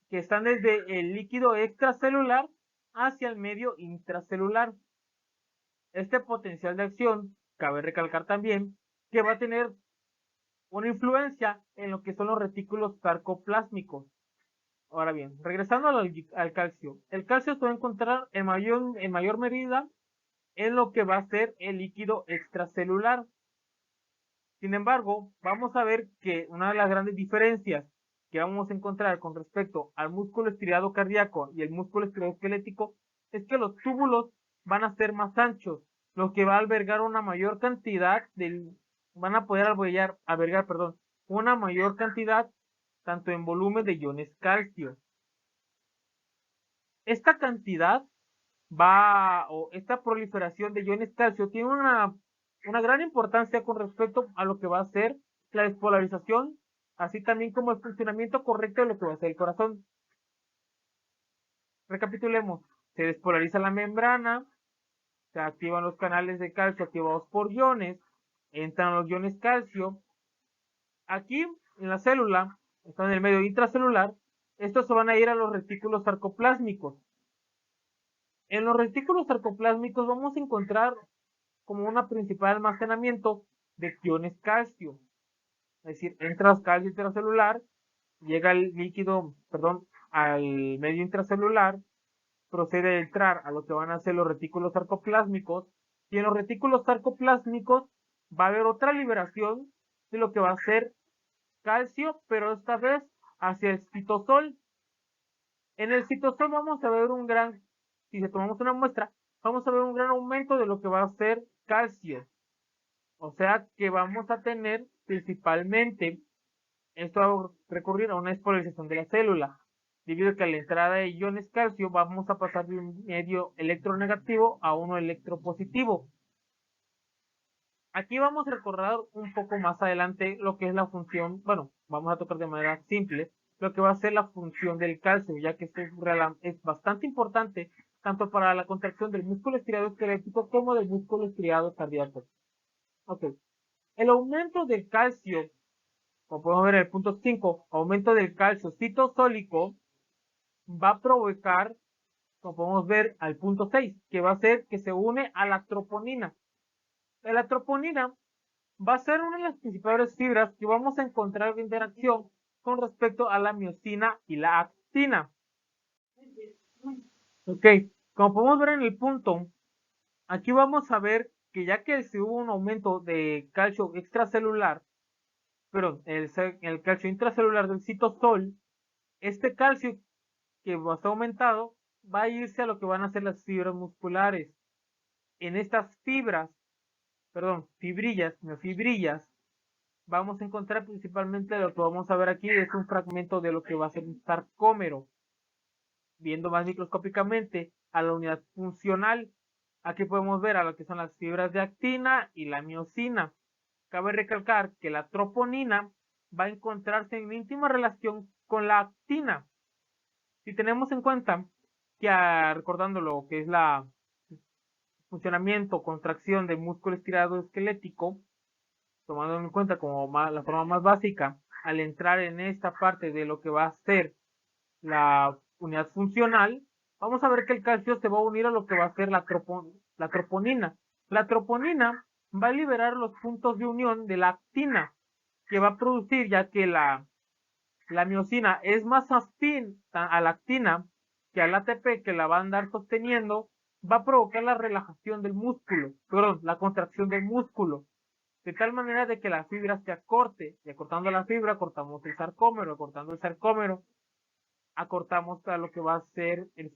que están desde el líquido extracelular hacia el medio intracelular. Este potencial de acción, cabe recalcar también, que va a tener una influencia en lo que son los retículos sarcoplásmicos. Ahora bien, regresando al calcio. El calcio se va a encontrar en mayor medida en lo que va a ser el líquido extracelular. Sin embargo, vamos a ver que una de las grandes diferencias que vamos a encontrar con respecto al músculo estriado cardíaco y el músculo estriado esquelético es que los túbulos van a ser más anchos, lo que va a albergar una mayor cantidad van a poder albergar, una mayor cantidad tanto en volumen de iones calcio. Esta cantidad esta proliferación de iones calcio tiene una gran importancia con respecto a lo que va a ser la despolarización, así también como el funcionamiento correcto de lo que va a ser el corazón. Recapitulemos, se despolariza la membrana, se activan los canales de calcio activados por iones, entran los iones calcio. Aquí en la célula, están en el medio intracelular, estos se van a ir a los retículos sarcoplásmicos. En los retículos sarcoplásmicos vamos a encontrar como un principal almacenamiento de iones calcio. Es decir, entra calcio intracelular, llega el líquido, al medio intracelular, procede a entrar a lo que van a ser los retículos sarcoplásmicos, y en los retículos sarcoplásmicos va a haber otra liberación de lo que va a ser calcio, pero esta vez hacia el citosol. En el citosol vamos a ver si tomamos una muestra, vamos a ver un gran aumento de lo que va a ser calcio. O sea que vamos a tener principalmente, esto va a recurrir a una despolarización de la célula, debido a que a la entrada de iones calcio vamos a pasar de un medio electronegativo a uno electropositivo. Aquí vamos a recordar un poco más adelante lo que es la función, vamos a tocar de manera simple, lo que va a ser la función del calcio, ya que esto es bastante importante tanto para la contracción del músculo estriado esquelético como del músculo estriado cardíaco. Ok. El aumento del calcio, como podemos ver en el punto 5, aumento del calcio citosólico, va a provocar, como podemos ver al punto 6, que va a ser que se une a la troponina. La troponina va a ser una de las principales fibras que vamos a encontrar de interacción con respecto a la miosina y la actina. Ok, como podemos ver en el punto, aquí vamos a ver que ya que se hubo un aumento de calcio extracelular, el calcio intracelular del citosol, este calcio que va a estar aumentado va a irse a lo que van a ser las fibras musculares. En estas fibrillas, vamos a encontrar principalmente lo que vamos a ver aquí, es un fragmento de lo que va a ser un sarcómero. Viendo más microscópicamente a la unidad funcional, aquí podemos ver a lo que son las fibras de actina y la miosina. Cabe recalcar que la troponina va a encontrarse en íntima relación con la actina. Si tenemos en cuenta que, recordando lo que es la funcionamiento, contracción del músculo estirado esquelético, tomando en cuenta como la forma más básica, al entrar en esta parte de lo que va a ser la unidad funcional, vamos a ver que el calcio se va a unir a lo que va a ser la troponina. La troponina va a liberar los puntos de unión de la actina, que va a producir, ya que la miosina es más afín a la actina que al ATP que la va a andar sosteniendo, va a provocar la relajación del músculo, la contracción del músculo, de tal manera de que la fibra se acorte, y acortando la fibra, cortamos el sarcómero, acortando el sarcómero, acortamos a lo que va a ser el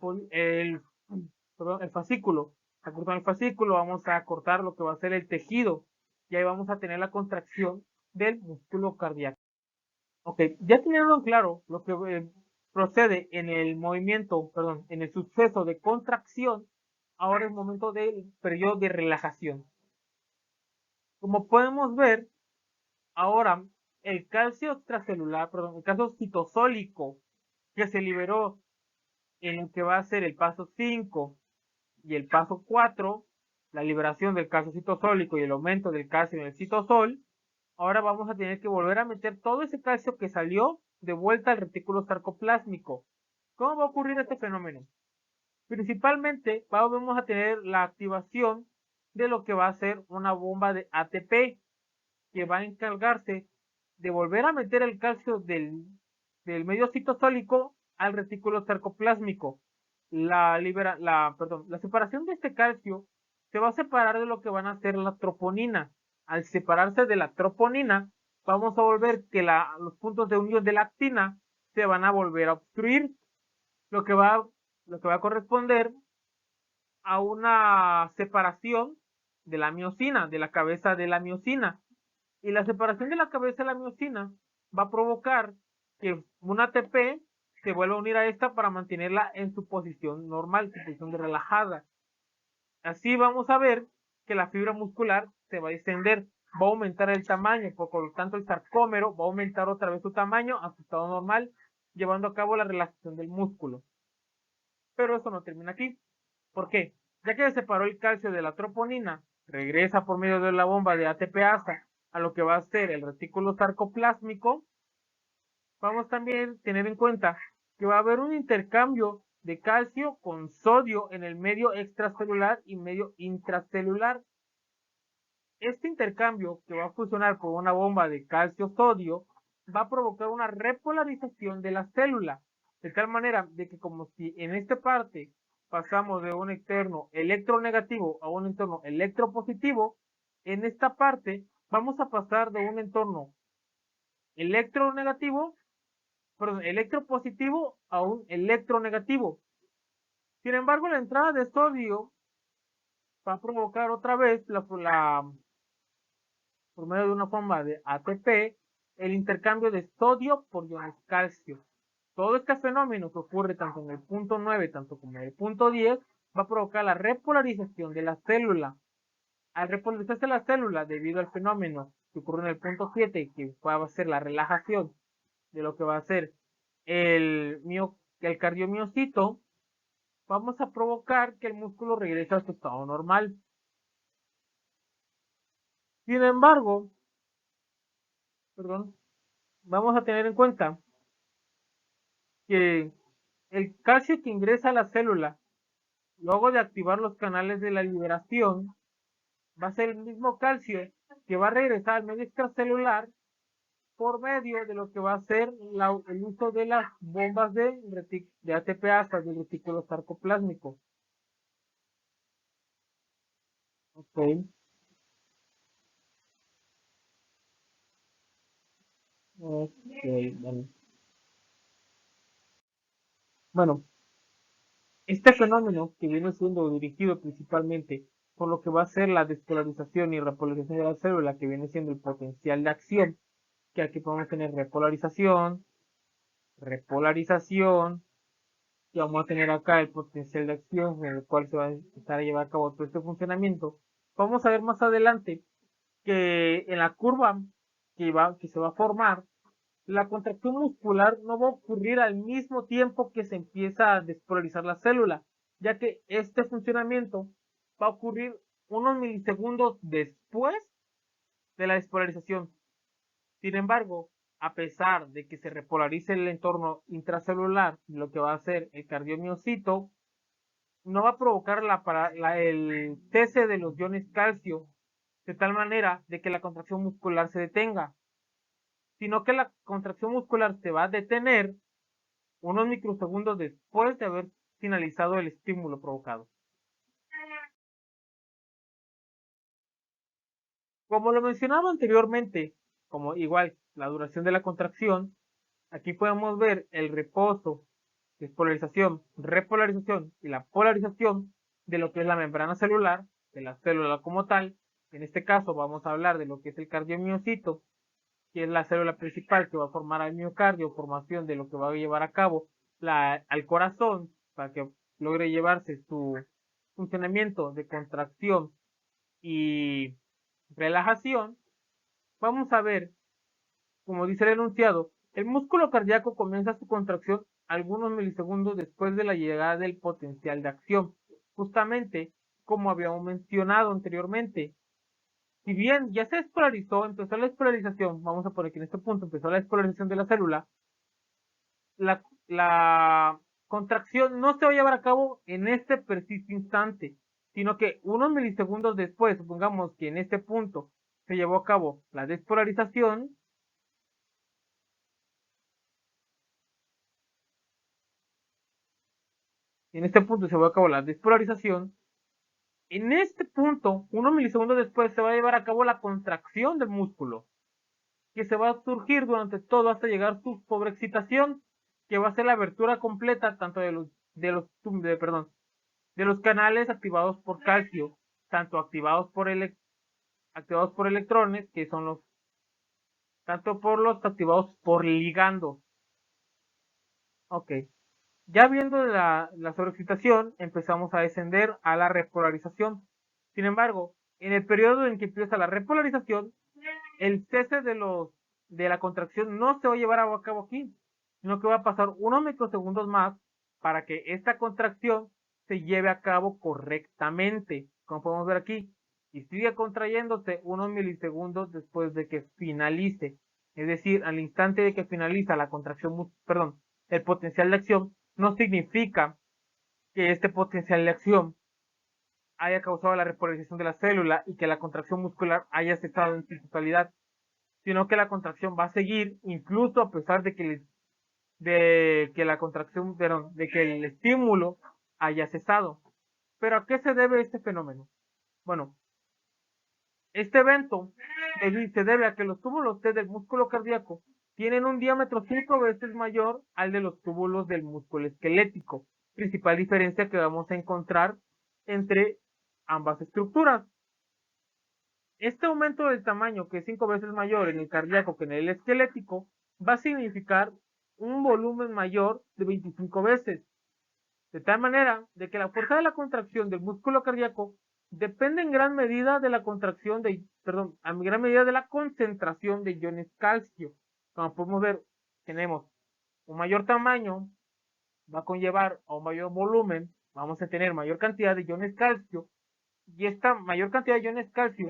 fascículo. Acortando el fascículo, vamos a acortar lo que va a ser el tejido, y ahí vamos a tener la contracción del músculo cardíaco. Ok, ya teniendo claro lo que procede en el movimiento, en el suceso de contracción, ahora es momento del periodo de relajación. Como podemos ver, ahora el calcio extracelular, perdón, el calcio citosólico que se liberó en lo que va a ser el paso 5 y el paso 4, la liberación del calcio citosólico y el aumento del calcio en el citosol, ahora vamos a tener que volver a meter todo ese calcio que salió de vuelta al retículo sarcoplásmico. ¿Cómo va a ocurrir este fenómeno? Principalmente vamos a tener la activación de lo que va a ser una bomba de ATP que va a encargarse de volver a meter el calcio del medio citosólico al retículo sarcoplásmico. La separación de este calcio se va a separar de lo que van a ser la troponina. Al separarse de la troponina, vamos a volver que los puntos de unión de la actina se van a volver a obstruir, lo que va a corresponder a una separación de la miosina, de la cabeza de la miosina. Y la separación de la cabeza de la miosina va a provocar que un ATP se vuelva a unir a esta para mantenerla en su posición normal, su posición de relajada. Así vamos a ver que la fibra muscular se va a extender, va a aumentar el tamaño, por lo tanto el sarcómero va a aumentar otra vez su tamaño a su estado normal, llevando a cabo la relajación del músculo. Pero eso no termina aquí. ¿Por qué? Ya que se separó el calcio de la troponina, regresa por medio de la bomba de ATPasa a lo que va a ser el retículo sarcoplásmico. Vamos también a tener en cuenta que va a haber un intercambio de calcio con sodio en el medio extracelular y medio intracelular. Este intercambio, que va a funcionar por una bomba de calcio-sodio, va a provocar una repolarización de la célula, de tal manera de que como si en esta parte pasamos de un entorno electronegativo a un entorno electropositivo, en esta parte vamos a pasar de un entorno electropositivo a un electronegativo. Sin embargo, la entrada de sodio va a provocar otra vez por medio de una forma de ATP, el intercambio de sodio por iones calcio. Todo este fenómeno que ocurre tanto en el punto 9 tanto como en el punto 10 va a provocar la repolarización de la célula. Al repolarizarse la célula debido al fenómeno que ocurre en el punto 7, que va a ser la relajación de lo que va a ser el cardiomiocito, vamos a provocar que el músculo regrese a su estado normal. Sin embargo, vamos a tener en cuenta que el calcio que ingresa a la célula, luego de activar los canales de la liberación, va a ser el mismo calcio que va a regresar al medio extracelular por medio de lo que va a ser el uso de las bombas de ATPasa del retículo sarcoplásmico. Ok. Vale. Bueno, este fenómeno que viene siendo dirigido principalmente por lo que va a ser la despolarización y repolarización de la célula, que viene siendo el potencial de acción, que aquí podemos tener repolarización, y vamos a tener acá el potencial de acción en el cual se va a empezar a llevar a cabo todo este funcionamiento. Vamos a ver más adelante que en la curva que se va a formar, la contracción muscular no va a ocurrir al mismo tiempo que se empieza a despolarizar la célula, ya que este funcionamiento va a ocurrir unos milisegundos después de la despolarización. Sin embargo, a pesar de que se repolarice el entorno intracelular, lo que va a hacer el cardiomiocito, no va a provocar el cese de los iones calcio, de tal manera de que la contracción muscular se detenga, sino que la contracción muscular se va a detener unos microsegundos después de haber finalizado el estímulo provocado. Como lo mencionaba anteriormente, como igual la duración de la contracción, aquí podemos ver el reposo, despolarización, repolarización y la polarización de lo que es la membrana celular, de la célula como tal. En este caso vamos a hablar de lo que es el cardiomiocito, que es la célula principal que va a formar al miocardio, formación de lo que va a llevar a cabo al corazón para que logre llevarse su funcionamiento de contracción y relajación. Vamos a ver como dice el enunciado, el músculo cardíaco comienza su contracción algunos milisegundos después de la llegada del potencial de acción, justamente como habíamos mencionado anteriormente. Si bien ya se despolarizó, empezó la despolarización, vamos a poner que en este punto empezó la despolarización de la célula, la contracción no se va a llevar a cabo en este preciso instante, sino que unos milisegundos después, supongamos que en este punto se llevó a cabo la despolarización, en este punto se llevó a cabo la despolarización, en este punto, unos milisegundos después, se va a llevar a cabo la contracción del músculo, que se va a surgir durante todo hasta llegar a su sobreexcitación, que va a ser la abertura completa tanto de los canales activados por calcio, tanto activados por electrones, que son tanto por los activados por ligandos. Ok. Ya viendo la sobreexcitación, empezamos a descender a la repolarización. Sin embargo, en el periodo en que empieza la repolarización, el cese de la contracción no se va a llevar a cabo aquí, sino que va a pasar unos microsegundos más para que esta contracción se lleve a cabo correctamente, como podemos ver aquí, y sigue contrayéndose unos milisegundos después de que finalice, es decir, al instante de que finaliza la contracción, perdón, el potencial de acción, no significa que este potencial de acción haya causado la repolarización de la célula y que la contracción muscular haya cesado en su totalidad, sino que la contracción va a seguir incluso a pesar de que la contracción, perdón, de que el estímulo haya cesado. ¿Pero a qué se debe este fenómeno? Bueno, este evento se debe a que los túbulos T del músculo cardíaco tienen un diámetro 5 veces mayor al de los túbulos del músculo esquelético, principal diferencia que vamos a encontrar entre ambas estructuras. Este aumento del tamaño, que es 5 veces mayor en el cardíaco que en el esquelético, va a significar un volumen mayor de 25 veces, de tal manera de que la fuerza de la contracción del músculo cardíaco depende en gran medida de la en gran medida de la concentración de iones calcio. Como podemos ver, tenemos un mayor tamaño, va a conllevar a un mayor volumen, vamos a tener mayor cantidad de iones calcio, y esta mayor cantidad de iones calcio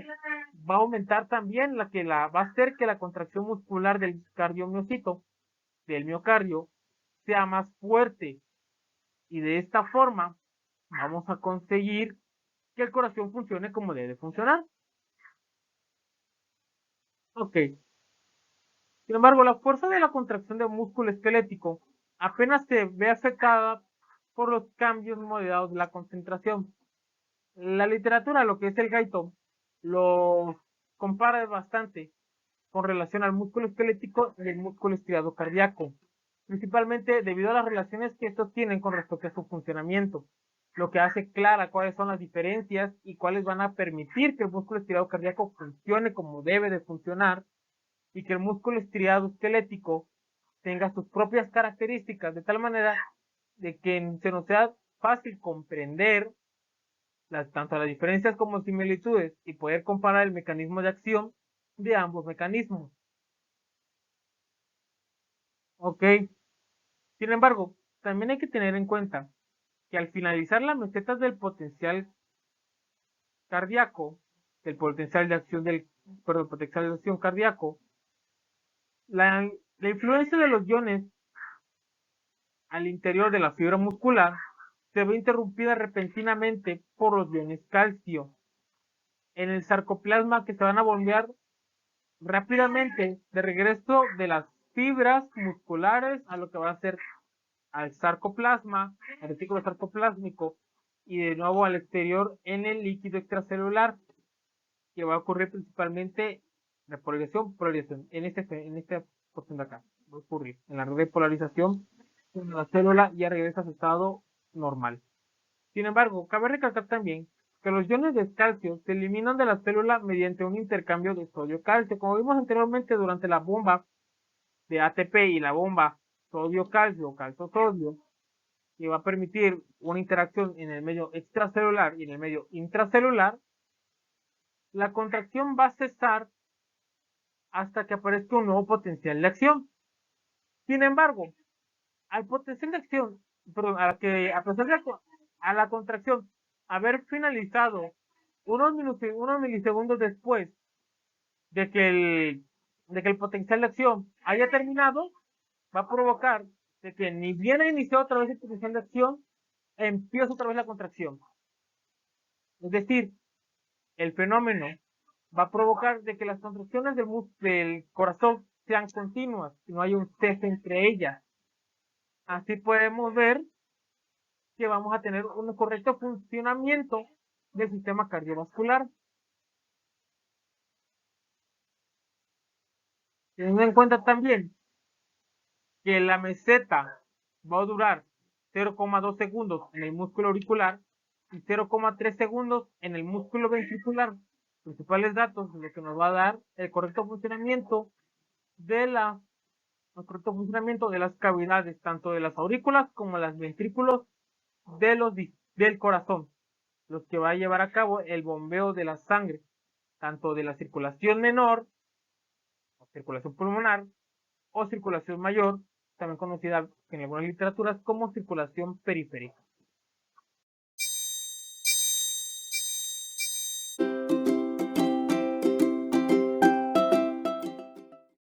va a aumentar también va a hacer que la contracción muscular del cardiomiocito, del miocardio, sea más fuerte, y de esta forma vamos a conseguir que el corazón funcione como debe funcionar. Ok. Sin embargo, la fuerza de la contracción del músculo esquelético apenas se ve afectada por los cambios moderados de la concentración. La literatura, lo que es el gaito, lo compara bastante con relación al músculo esquelético y el músculo estriado cardíaco, principalmente debido a las relaciones que estos tienen con respecto a su funcionamiento, lo que hace clara cuáles son las diferencias y cuáles van a permitir que el músculo estriado cardíaco funcione como debe de funcionar y que el músculo estriado esquelético tenga sus propias características, de tal manera de que se nos sea fácil comprender tanto las diferencias como similitudes y poder comparar el mecanismo de acción de ambos mecanismos. Ok. Sin embargo, también hay que tener en cuenta que al finalizar las mesetas del potencial cardíaco, del potencial de acción potencial de acción cardíaco, la influencia de los iones al interior de la fibra muscular se ve interrumpida repentinamente por los iones calcio en el sarcoplasma, que se van a bombear rápidamente de regreso de las fibras musculares a lo que va a ser al sarcoplasma, al retículo sarcoplásmico, y de nuevo al exterior en el líquido extracelular, que va a ocurrir principalmente polarización, en esta porción de acá, va a ocurrir en la repolarización, cuando la célula ya regresa a su estado normal. Sin embargo, cabe recalcar también que los iones de calcio se eliminan de la célula mediante un intercambio de sodio-calcio, como vimos anteriormente durante la bomba de ATP y la bomba sodio-calcio o calcio-sodio, que va a permitir una interacción en el medio extracelular y en el medio intracelular. La contracción va a cesar hasta que aparezca un nuevo potencial de acción. Sin embargo, al potencial de acción, perdón, a pesar de a la contracción haber finalizado unos milisegundos después de que el potencial de acción haya terminado, va a provocar de que ni bien ha iniciado otra vez el potencial de acción, empieza otra vez la contracción. Es decir, el fenómeno va a provocar de que las contracciones del corazón sean continuas y no haya un cese entre ellas. Así podemos ver que vamos a tener un correcto funcionamiento del sistema cardiovascular. Teniendo en cuenta también que la meseta va a durar 0,2 segundos en el músculo auricular y 0,3 segundos en el músculo ventricular. Principales datos de lo que nos va a dar el correcto funcionamiento de las cavidades, tanto de las aurículas como las ventrículos del corazón, los que va a llevar a cabo el bombeo de la sangre, tanto de la circulación menor, o circulación pulmonar, o circulación mayor, también conocida en algunas literaturas como circulación periférica.